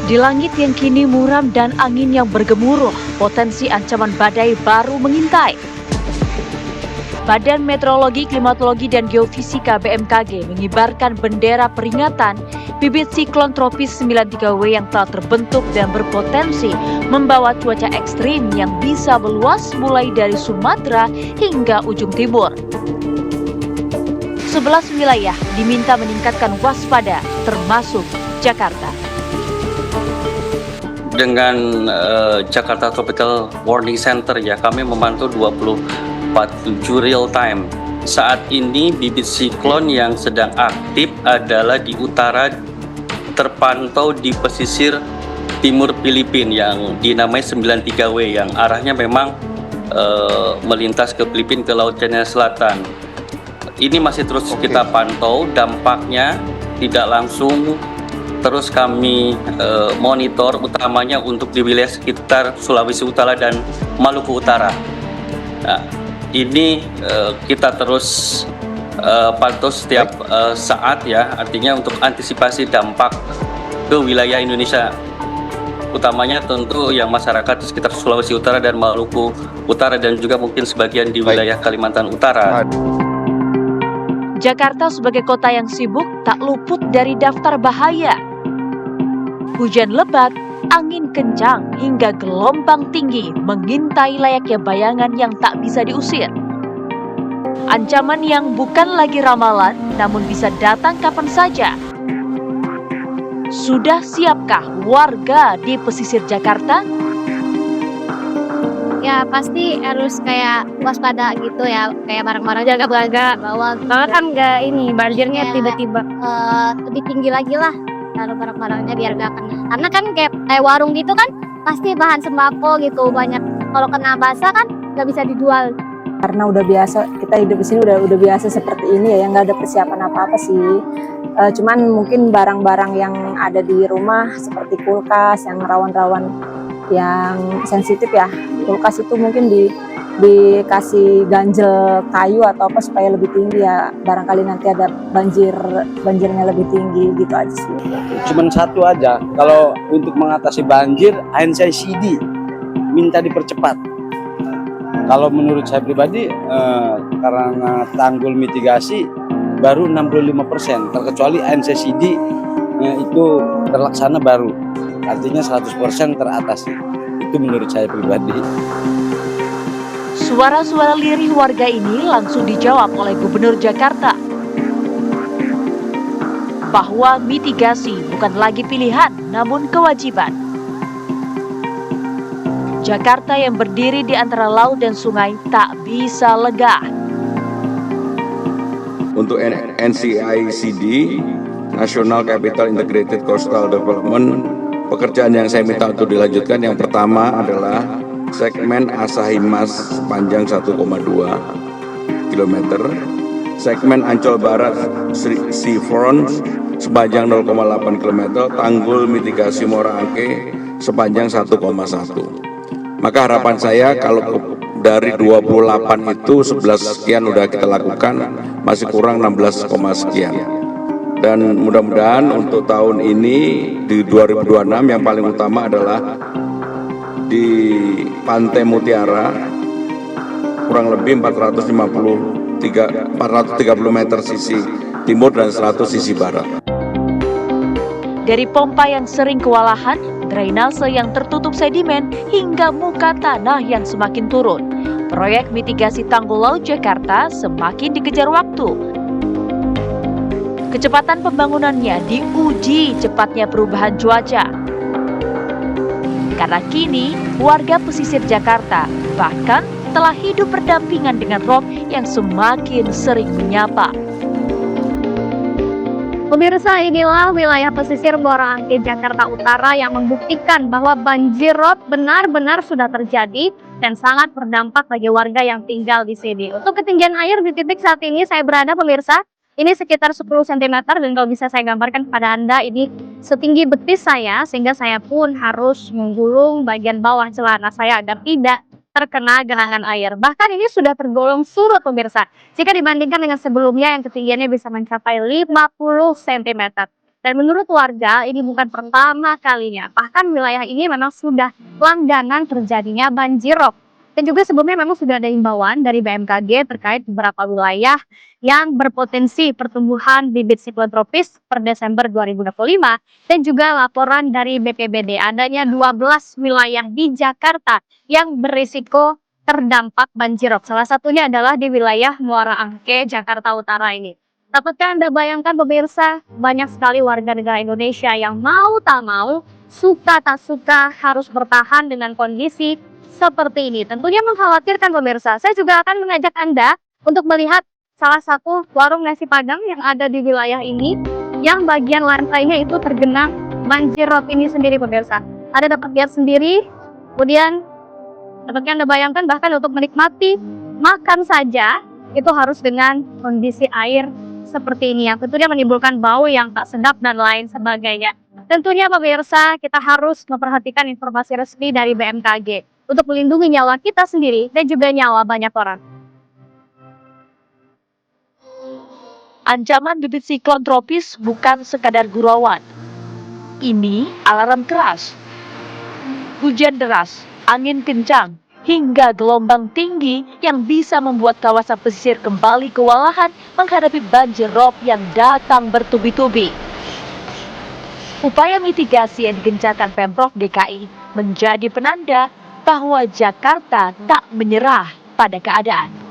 Di langit yang kini muram dan angin yang bergemuruh, potensi ancaman badai baru mengintai. Badan Meteorologi, Klimatologi, dan Geofisika BMKG mengibarkan bendera peringatan bibit siklon tropis 93W yang telah terbentuk dan berpotensi membawa cuaca ekstrim yang bisa meluas mulai dari Sumatera hingga ujung timur. 11 wilayah diminta meningkatkan waspada, termasuk Jakarta. Dengan Jakarta Tropical Warning Center ya, kami memantau 24/7 real time. Saat ini bibit siklon yang sedang aktif adalah di utara, terpantau di pesisir timur Filipina yang dinamai 93W yang arahnya memang melintas ke Filipina ke Laut Cina Selatan. Ini masih terus kita pantau, dampaknya tidak langsung terus kami monitor utamanya untuk di wilayah sekitar Sulawesi Utara dan Maluku Utara. Nah, ini kita terus pantau setiap saat ya, artinya untuk antisipasi dampak ke wilayah Indonesia, utamanya tentu yang masyarakat di sekitar Sulawesi Utara dan Maluku Utara dan juga mungkin sebagian di wilayah Kalimantan Utara. Jakarta sebagai kota yang sibuk tak luput dari daftar bahaya. Hujan lebat, angin kencang, hingga gelombang tinggi mengintai layaknya bayangan yang tak bisa diusir. Ancaman yang bukan lagi ramalan, namun bisa datang kapan saja. Sudah siapkah warga di pesisir Jakarta? Ya pasti harus kayak waspada gitu ya, kayak barang-barang jaga-jaga bawa. Soalnya kan nggak ini banjirnya tiba-tiba lebih tinggi lagi lah. Taruh barang-barangnya biar gak kena. Karena kan kayak warung gitu kan pasti bahan sembako gitu banyak. Kalau kena basah kan nggak bisa dijual. Karena udah biasa kita hidup di sini udah biasa seperti ini ya, yang nggak ada persiapan apa-apa sih. Cuman mungkin barang-barang yang ada di rumah seperti kulkas yang rawan-rawan yang sensitif ya. Kulkas itu mungkin dikasih ganjel kayu atau apa supaya lebih tinggi ya, barangkali nanti ada banjirnya lebih tinggi gitu aja sih. Cuman satu aja, kalau untuk mengatasi banjir ANCID minta dipercepat. Kalau menurut saya pribadi karena tanggul mitigasi baru 65%, terkecuali ANCID itu terlaksana baru, artinya 100% teratasi. Itu menurut saya pribadi. Suara-suara lirih warga ini langsung dijawab oleh Gubernur Jakarta bahwa mitigasi bukan lagi pilihan, namun kewajiban. Jakarta yang berdiri di antara laut dan sungai tak bisa lega. Untuk NCICD, National Capital Integrated Coastal Development, pekerjaan yang saya minta untuk dilanjutkan yang pertama adalah segmen Asahimas sepanjang 1,2 km, segmen Ancol Barat Seafront sepanjang 0,8 km, tanggul mitigasi Muara Angke sepanjang 1,1. Maka harapan saya kalau dari 28 itu 11 sekian udah kita lakukan, masih kurang 16, sekian. Dan mudah-mudahan untuk tahun ini di 2026 yang paling utama adalah di Pantai Mutiara kurang lebih 430 meter sisi timur dan 100 sisi barat. Dari pompa yang sering kewalahan, drainase yang tertutup sedimen, hingga muka tanah yang semakin turun, proyek mitigasi tanggul laut Jakarta semakin dikejar waktu. Kecepatan pembangunannya diuji cepatnya perubahan cuaca. Karena kini warga pesisir Jakarta bahkan telah hidup berdampingan dengan rob yang semakin sering menyapa. Pemirsa, inilah wilayah pesisir Muara Angke Jakarta Utara yang membuktikan bahwa banjir rob benar-benar sudah terjadi dan sangat berdampak bagi warga yang tinggal di sini. Untuk ketinggian air di titik saat ini saya berada, pemirsa, ini sekitar 10 cm dan kalau bisa saya gambarkan kepada Anda, ini setinggi betis saya, sehingga saya pun harus menggulung bagian bawah celana saya agar tidak terkena genangan air. Bahkan ini sudah tergolong surut, pemirsa, jika dibandingkan dengan sebelumnya yang ketinggiannya bisa mencapai 50 cm. Dan menurut warga, ini bukan pertama kalinya. Bahkan wilayah ini memang sudah langganan terjadinya banjirop. Dan juga sebelumnya memang sudah ada imbauan dari BMKG terkait beberapa wilayah yang berpotensi pertumbuhan bibit siklon tropis per Desember 2025. Dan juga laporan dari BPBD adanya 12 wilayah di Jakarta yang berisiko terdampak banjirop. Salah satunya adalah di wilayah Muara Angke, Jakarta Utara ini. Dapatkah Anda bayangkan pemirsa, banyak sekali warga negara Indonesia yang mau tak mau, suka tak suka harus bertahan dengan kondisi seperti ini. Tentunya mengkhawatirkan pemirsa. Saya juga akan mengajak Anda untuk melihat salah satu warung nasi Padang yang ada di wilayah ini, yang bagian lantainya itu tergenang banjir rob ini sendiri pemirsa. Anda dapat lihat sendiri, kemudian dapatkah Anda bayangkan bahkan untuk menikmati makan saja itu harus dengan kondisi air seperti ini yang tentunya menimbulkan bau yang tak sedap dan lain sebagainya. Tentunya pemirsa, kita harus memperhatikan informasi resmi dari BMKG untuk melindungi nyawa kita sendiri dan juga nyawa banyak orang. Ancaman bibit siklon tropis bukan sekadar gurauan. Ini alarm keras. Hujan deras, angin kencang, hingga gelombang tinggi yang bisa membuat kawasan pesisir kembali kewalahan menghadapi banjir rob yang datang bertubi-tubi. Upaya mitigasi yang digencarkan Pemprov DKI menjadi penanda bahwa Jakarta tak menyerah pada keadaan.